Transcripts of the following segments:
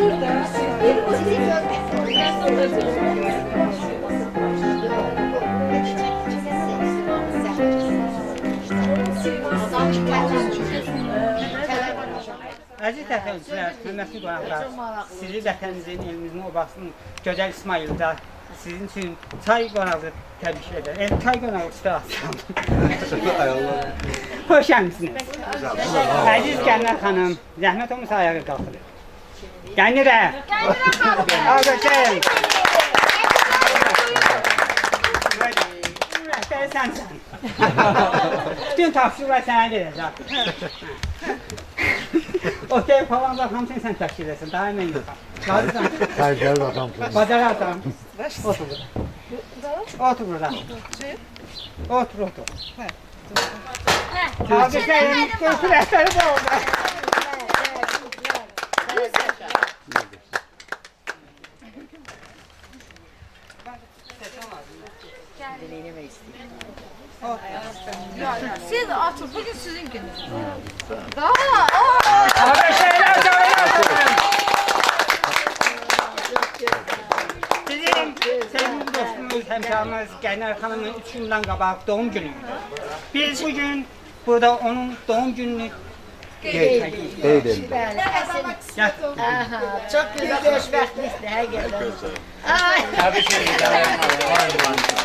Əziz təxəllüslər, hörmətli qonaqlar, sizi vətənimizin, elimizin, obasının gözəl İsmail'da sizin üçün çay qonağı təbrik edir. Çay qonağı istirahətçi. Hoş gəlmişsiniz. Əziz Gəlinər xanım, zəhmət olmasa ayağa qalxır. Gəlinirə. Alqışlayın. Rəhbəri sənsən. Bütün tapşırıqlar sənə verəcək. Otel falan da hamısını sən təşkil edirsən, daha əmin yox. Razısan? Xərcəli adamsın. Bacararsan. Otur burada. Otur burada. Otur. Alqışlayın, qursu rəhbəri də oldu. Siz açın, bugün sizin gününüz. Alqışlayın, Sizin sevgili dostumuz, həmkarımız Gəlinər xanımın 3 gündən qabaq doğum günüydü. Biz bugün burada onun doğum gününü qeyd edelim. Çok güzel hoşbəxtlikdir, həqiqətən. Təbrik edirəm.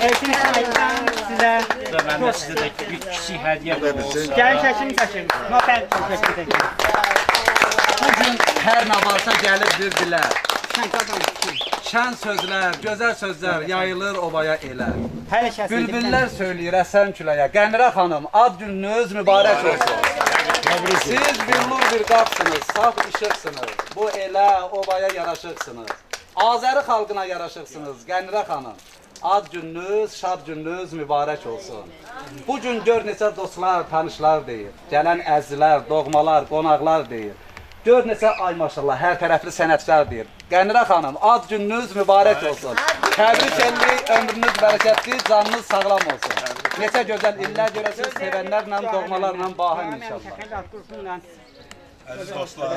Elçin İsmail'dən sizə Mən də sizə də bir kiçik hədiyyə olsun. gəlin çəkin çəkin. Nopel çəkin. Bugün hər nə varsa gəlib bir-birlər. Sən qazanmışsın. Şən sözlər, gözəl sözlər yayılır obaya elə. Hələ kəsin. Bülbüllər söyləyir əsən küləyə. Qəmirə xanım, ad gününüz mübarək olsun. Siz billur bir qapsınız, saf işıqsınız. Bu elə obaya yaraşıqsınız. Azəri xalqına yaraşıqsınız, Qəmirə xanım. Ad gününüz, şad gününüz mübarək olsun. Bu gün gör neçə dostlar, tanışlar deyir. Gələn əzizlər, doğmalar, qonaqlar deyir. Gör neçə ay maşallah, hər tərəfli sənətkar deyir. Qəmirə xanım, ad gününüz mübarək olsun. Təbrik edir, ömrünüz bərəkətli, canınız sağlam olsun. Neçə gözəl illər görəsiniz, sevənlərlə, doğmalarla bahim inşallah. Əziz dostlar,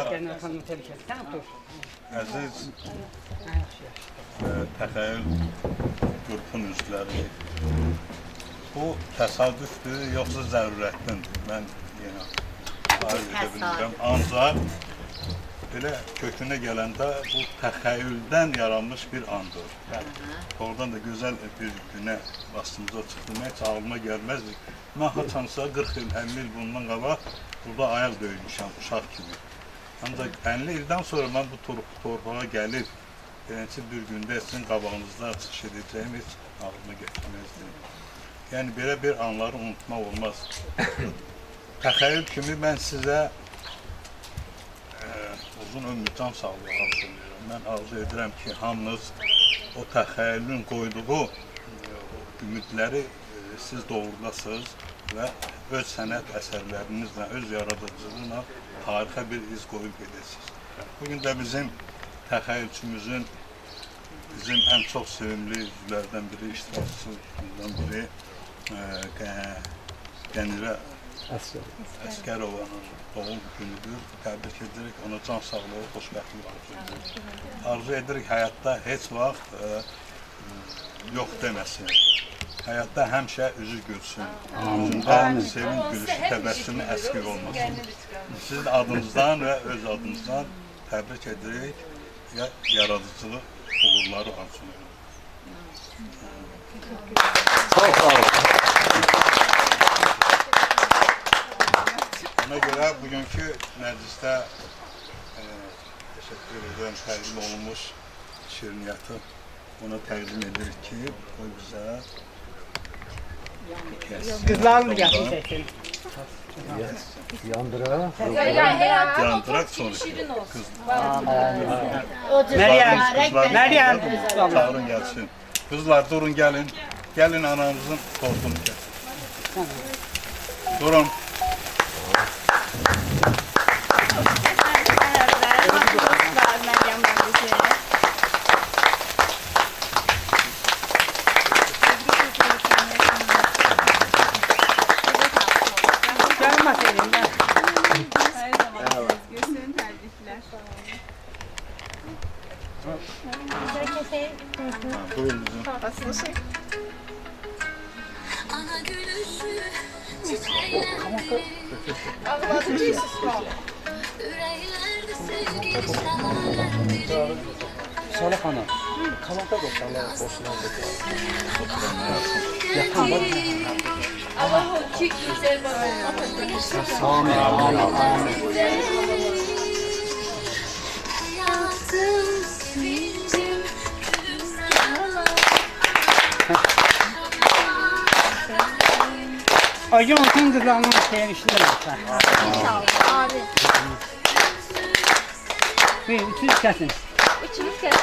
əziz təxəyyül qrupun üzvləri, bu təsadüfdür, yoxsa zərurətdəndir. Mən yenə arz edə bilmirəm. Ancaq belə kökünə gələndə bu təxəyyüldən yaranmış bir andır. Oradan da gözəl bir günə bastımıza çıxdım, heç ağlıma gəlməzdi. Mən haçansa 40 il, 50 il bundan qabaq burada ayaq döymüşəm, uşaq kimi. Ancaq 50 ildən sonra mən bu torpağa gəlib, beləncə bir gündə sizin qabağınızda çıxış edəcəyim heç ağlıma gətirməzdi. Yəni, belə bir anları unutmaq olmaz. Təxəyyül kimi mən sizə uzun ömrü can sağlığı arzu edirəm. Mən arzu edirəm ki, hamınız o təxəyyülün qoyduğu ümidləri siz doğrulasınız və öz sənət əsərlərinizlə, öz yaradıcılığına tarixə bir iz qoyub gedəsiniz. Bugün də bizim təxəyyülçümüzün, bizim ən çox sevimli üzvlərdən biri, iştirakçılardan biri Qənirə Əskərovanın doğum günüdür. Təbrik edirik, ona can sağlığı, xoşbəxtlik arzu edirik. Arzu edirik həyatda heç vaxt yox deməsin. Həyatda həmişə üzü gülsün. Üzündə sevin gülüşü, təbəssümü əskik olmasın. Sizin adınızdan və öz adınızdan təbrik edirik və yaradıcılıq uğurları arzu edirik. Çox sağ olun. Ona görə bugünkü məclisdə təşəkkür edirəm, təqdim olunmuş şirniyyatı ona təqdim edirik ki, o bizə Qızlarını gətirəcəksin. Yandıra. yandıraq sonra qız. Məryəm. Çağırın gəlsin. Qızlar durun gəlin. Gəlin anamızın tortunu gətirin. Durun. Buyurun. Salih Hanım, kalanta dostlarla boşuna Acı olsun kızlarının sevmişler lütfen. İnşallah. Abi. Buyurun, üçünüz kesin. Üçümüz kesin.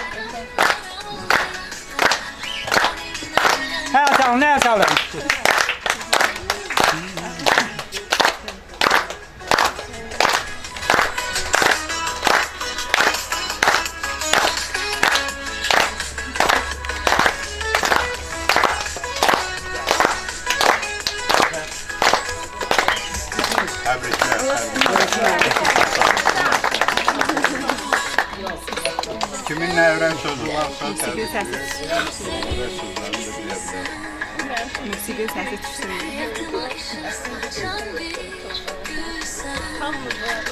Her sağ olun, her sağ olun. Tebrikler. Kiminle evren sözü varsa tebrikler. Musiqi səsi düşsün.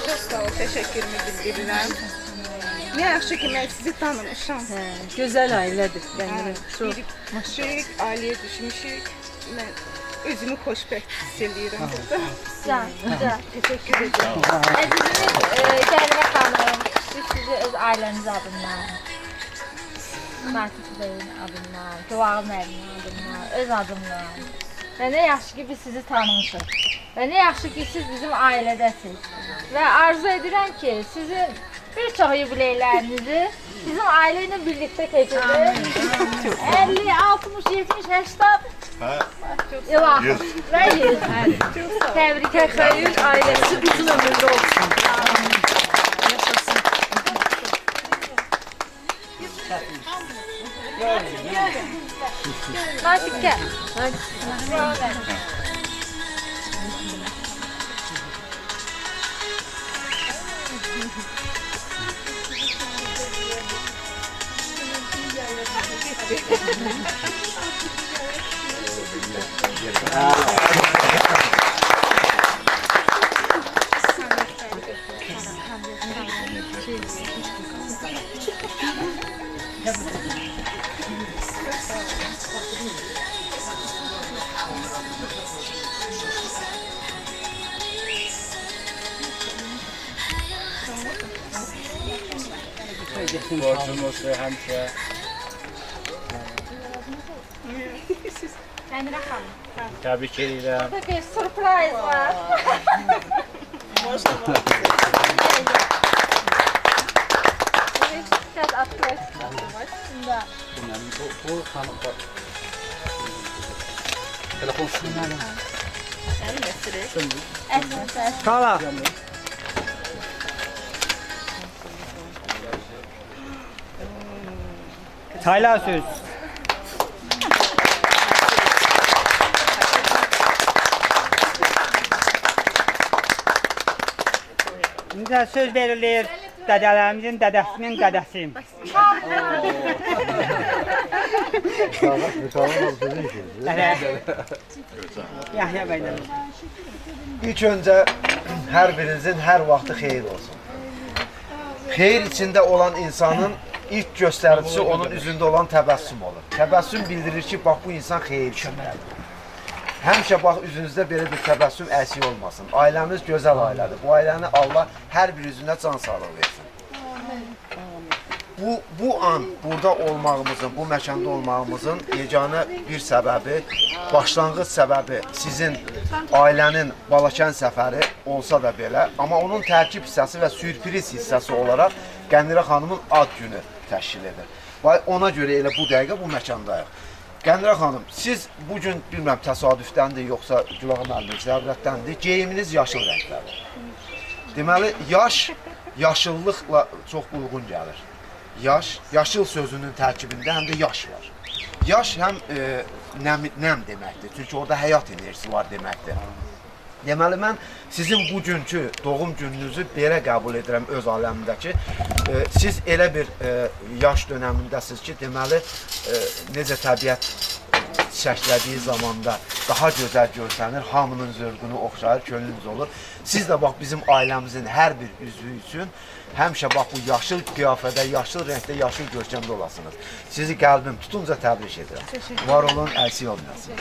Çox sağ ol, təşəkkürümü bildirirəm. Nə yaxşı ki, mən sizi tanımışam. Güzel ailedir. Yani çok. Birikmişik, ailəyə düşmüşük. Mən özümü xoşbəxt hiss edirəm burada. Güzel. Güzel. Təşəkkür edirəm. Əzizimiz Gəlmə xanım, biz sizi öz ailəniz adından, Natif Bey'in adından, Güvağın Əvinin adından, öz adımdan. Və nə yaxşı ki biz sizi tanımışıq. Və nə yaxşı ki siz bizim ailədəsiniz. Və arzu edirəm ki sizin bir çox yubileylərinizi bizim ailə ilə birlikdə keçirir. 50, 60, 70, 80 İlah və 100. Təbrik ederiz. Ailesi uzun ömürlü olsun. Nazik gel. Borcumuz ve hemşe. Kendine kalın. Tebrik ederim. Burada bir surprise var. Biraz atlayız. Bunda. Bu hanım bak. Telefon sınırlı. SMS. Kala. Çaylar söz. Bize söz verilir. Dedelerimizin dedesinin dedesiyim. Yahya Bey'den. İlk öncə hər birinizin hər vaxtı xeyir olsun. Xeyir içində olan insanın ilk göstəricisi onun üzündə olan təbəssüm olur. Təbəssüm bildirir ki, bax bu insan xeyir içindədir. Həmişə bax üzünüzdə belə bir təbəssüm əksik olmasın. Ailəmiz gözəl ailədir. Bu ailəni Allah hər bir üzünə can sağlığı versin. Bu an burada olmağımızın, bu məkanda olmağımızın yeganə bir səbəbi, başlanğıc səbəbi sizin ailənin Balakən səfəri olsa da belə, amma onun tərkib hissəsi və sürpriz hissəsi olaraq Qəndirə xanımın ad günü təşkil edir. Və ona görə elə bu dəqiqə bu məkandayıq. Qəndirə xanım, siz bugün bilmirəm təsadüfdəndir, yoxsa Gülağın müəllimin zərurətdəndir, geyiminiz yaşıl rənglədir. Deməli, yaş, yaşıllıqla çox uyğun gəlir. Yaş, yaşıl sözünün tərkibində həm də yaş var. Yaş həm nəm deməkdir, çünki orada həyat enerjisi var deməkdir. Deməli, mən sizin bugünkü doğum gününüzü belə qəbul edirəm öz aləmindəki. Siz elə bir yaş dönəmindəsiniz ki, deməli, necə təbiət çiçəklədiyi zamanda daha gözəl görsənir, hamının zövqünü oxşayır, könlünüz olur. Siz də bax, bizim ailəmizin hər bir üzvü üçün həmişə bax, bu yaşıl qiyafədə, yaşıl rəngdə, yaşıl görkəmdə olasınız. Sizi qəlbim tutunca təbrik edirəm. Var olun, əksik olmasın.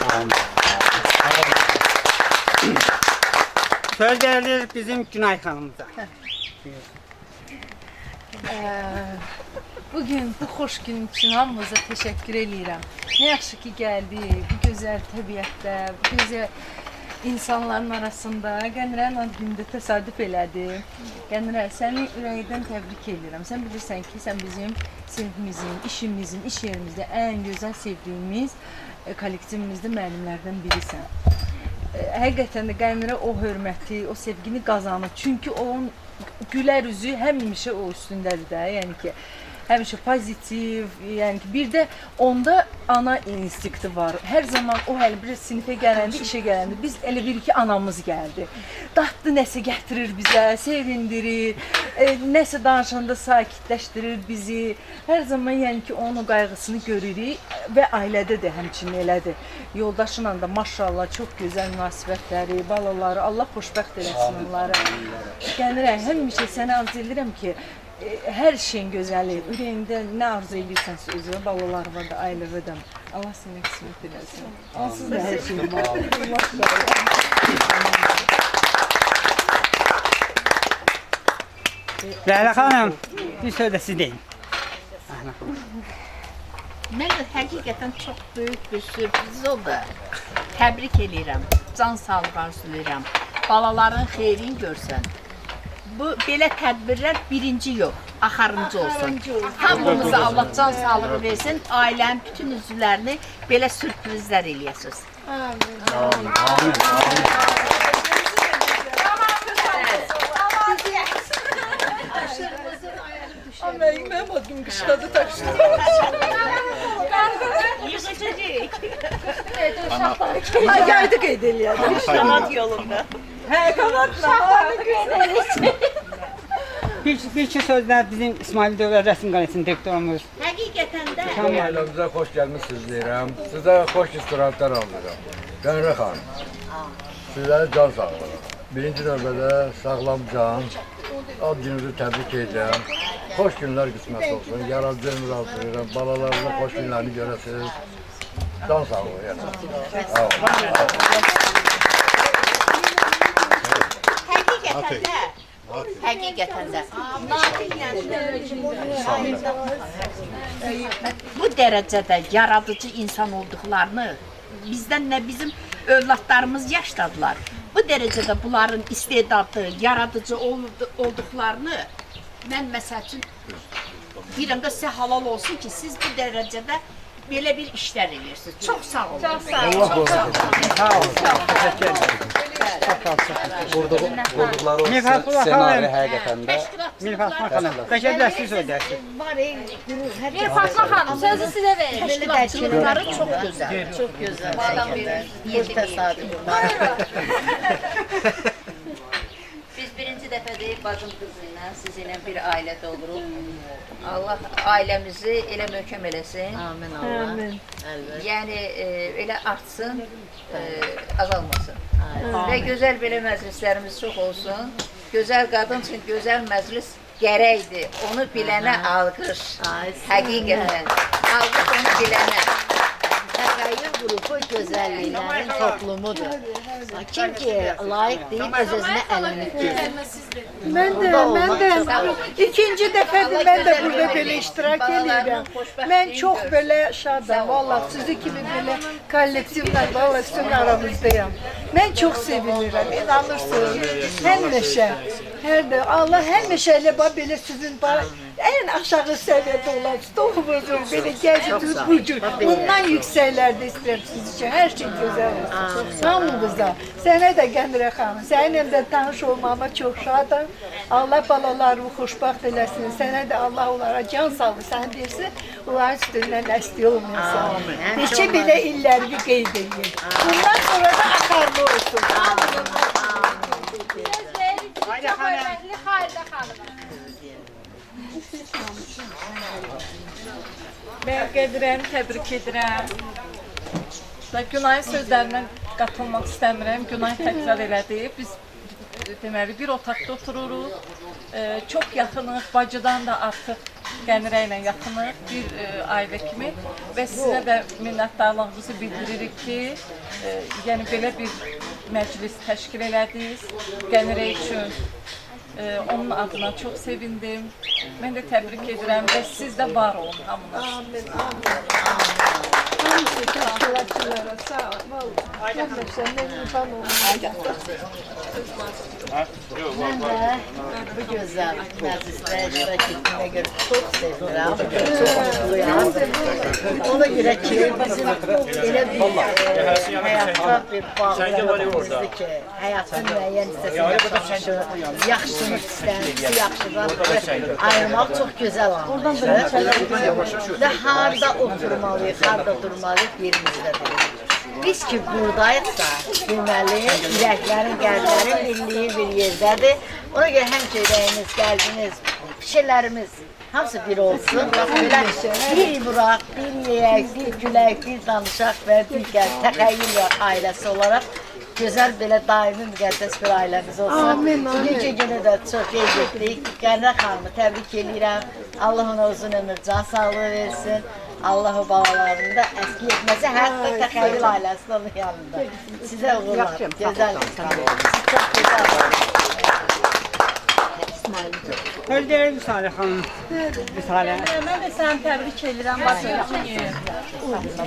Söz verilir bizim Günay xanımıza. Bugün bu xoş gün üçün hamınıza təşəkkür edirəm. Nə yaxşı ki, gəldi bu gözəl təbiətdə, bu gözəl insanların arasında. Qənirənin ad günündə təsadüf elədi. Qənirə, səni ürəkdən təbrik edirəm. Sən bilirsən ki, sən bizim sinifimizin, işimizin, iş yerimizdə ən gözəl sevdiyimiz kollektivimizdə müəllimlərdən birisən. Həqiqətən də Qənirə o hörməti, o sevgini qazanır. Çünki onun gülər üzü həmişə o üstündədir də, yəni ki, həmişə pozitiv, yəni ki, bir də onda ana instinkti var. Hər zaman o hələ bir sinifə gələndə, işə gələndə biz elə bir ki, anamız gəldi. Dadlı nəsə gətirir bizə, sevindirir, nəsə danışanda sakitləşdirir bizi. Hər zaman yəni ki, onun qayğısını görürük və ailədə də həmçinin elədir. Yoldaşınla da maşallah çox gözəl münasibətləri, balaları, Allah xoşbəxt eləsin onları. Qənirə, həmişə sənə arzu edirəm ki, hər şeyin gözəli, ürəyində nə arzu edirsənsə özünə, balalar var da, ailəvə də. Allah sənə qismət eləsin. Onsuz da hər şeyin var. Leyla xanım, bir söz də siz deyin. Mən də həqiqətən çox böyük bir sürpriz oldu. Təbrik edirəm, can sağlığı arzulayıram. Balaların xeyrini görsən. Bu belə tədbirlər birinci yox, axırıncı olsun. Hamımıza Allah can sağlığı versin, ailənin bütün üzvlərini belə sürprizlər eləyəsiniz. Mənim adım qışladı taşdı. Yığıcıcıq. Yaydı qeyd eləyədim. Qanat yolunda. Hə, qanatla. Bir iki sözlər bizim İsmail Dövlət Rəsm Qalasının direktorumuz. Həqiqətən də Ailəmizə xoş gəlmişsiniz deyirəm. Sizə xoş istirahətlər alıram. Qənirə xanım, sizlərə can sağlığı. Birinci növbədə sağlam can, ad gününüzü təbrik edirəm. Xoş günlər qismət olsun. Yaradıcı ömür arzulayıram. Balalarınızla xoş günlərini görəsiniz. Can sağlığı yəni. Həqiqətən də bu dərəcədə yaradıcı insan olduqlarını bizdən nə bizim övladlarımız yaşladılar. Bu dərəcədə bunların istedadı, yaradıcı olduqlarını mən məsəl üçün deyirəm də sizə halal olsun ki, siz bu dərəcədə belə bir işlər edirsiniz. Çox sağ olun. Çox sağ olun. Sağ olun. Təşəkkür ederim. Qurduqları o senari həqiqətən də Mir Fatma xanım, bəlkə bir siz söyləyəsiniz. Mir Fatma xanım, sözü sizə verin. Təşkilatları çox gözəl. Çox gözəl. Bir təsadüf. Biz birinci dəfədir bacım qızı ilə, sizinlə bir ailədə oluruq. Allah ailəmizi elə möhkəm eləsin. Amin Allah. Yəni elə artsın, azalmasın. Və gözəl belə məclislərimiz çox olsun. Gözəl qadın üçün gözəl məclis gərəkdir. Onu bilənə alqış. Həqiqətən. Alqış onu bilənə. Təxəyyül qrupu gözəlliklərin toplumudur. Kim ki layiq deyib öz-özünə əlini Mən də ikinci dəfədir mən də burada belə iştirak edirəm. Mən çox belə şadam. Vallahi sizi kimi belə kollektivlə vallahi sizin aramızdayam. Mən çox sevinirəm. İnanırsınız. Həmişə. Allah həmişə elə belə sizin ən aşağı səviyyədə olan stoğumuzun belə gəzdiniz bu cür. Bundan yüksəklərdə istəyirəm siz üçün. Hər şey gözəl olsun. Hamımıza. Sənə də Qənirə xanım. Səninlə də tanış olmağıma çox şadam. Allah balalarımı xoşbəxt eləsin. Sənə də Allah onlara can sağlığı. Sən deyirsin, onların üstündən əsli olmayasan. Neçə belə illərini qeyd edin. Bundan sonra da axarlı olsun. Qədirəni təbrik edirəm. Və Günayın sözlərindən qatılmaq istəmirəm. Günay təkrar elədi. Biz deməli bir otaqda otururuq. Çox yaxınıq, bacıdan da artıq Qənirə ilə yaxınıq, bir ailə kimi və sizə də minnətdarlığımızı bildiririk ki, yəni belə bir məclis təşkil elədiniz Qənirə üçün. Onun adına çox sevindim. Mən də təbrik edirəm və siz də var olun hamınız. Amin, amin. Hamısı təşkilatçılara sağ ol. Vallahi. Sen memnun olun. Ben de bu güzel meclisde iştirak ettiğime göre çok sevindim. Çok mutluyum. Ona göre ki bizim öyle bir hayata bir bağlılığımızdır ki hayatın müəyyən hissəsində çalışır, yaxşını istəyirsə yaxşıdan ayırmaq çox gözəl anlaşır. Və harda oturmalıyıq, harda durmalıyıq yerimizdə durmalıyıq. Biz ki buradayıqsa, deməli, ürəklərin, qəlblərin birliyi bir yerdədir. Ona görə həmçə ürəyimiz, qəlbimiz, fikirlərimiz hamısı bir olsun. Belə bir vuraq, bir yeyək, bir gülək, bir danışaq və bir təxəyyül ailəsi olaraq gözəl belə daimi müqəddəs bir ailəmiz olsun. Amin, amin. Bugünkü günü də çox qeyd etdik. Qənirə xanımı təbrik edirəm. Allah ona uzun ömür, can sağlığı versin. Allah o balalarını da əski etməsə, hətta təxəyyül ailəsi onun yanında. Sizə uğurlar, gözəl insanlar. Siz çox gözəl Özləri Vüsalə xanım. Vüsalə. Mən də səni təbrik edirəm bacı.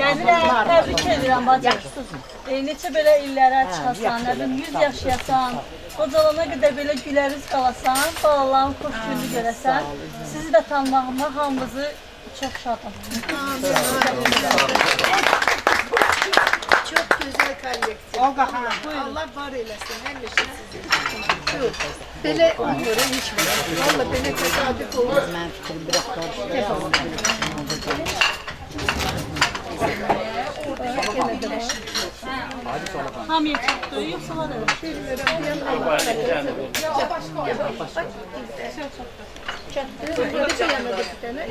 Qədirə təbrik edirəm bacı. Neçə belə illərə çıxasan, nə bilim 100 yaşayasan, qocalana qədər belə güləriz qalasan, balaların xoş günü görəsən, sizi də tanımağıma hamımızı çok şadım. Çok güzel koleksiyon. Allah var eylesin. Həmişə sizi. Belə olur, hiç mi? Valla belə təsadüf olur. Mən fikrim biraz qarışdı. Hamıya çatdı, yoxsa var mı? Bilmirəm, Necə yanında bir dənə?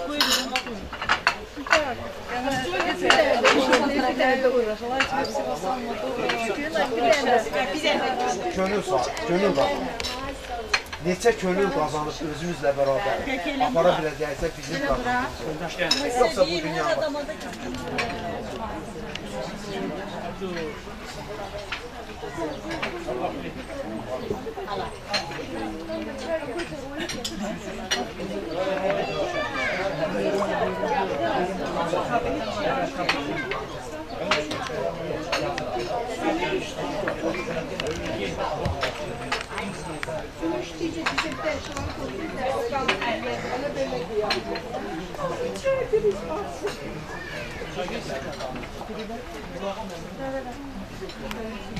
Buyurun. Könül sağ, könül var. Neçə könül qazanıb özümüzlə bərabər apara biləcəksə bizim qazanımız. Yoxsa bu dünya var. Thank you.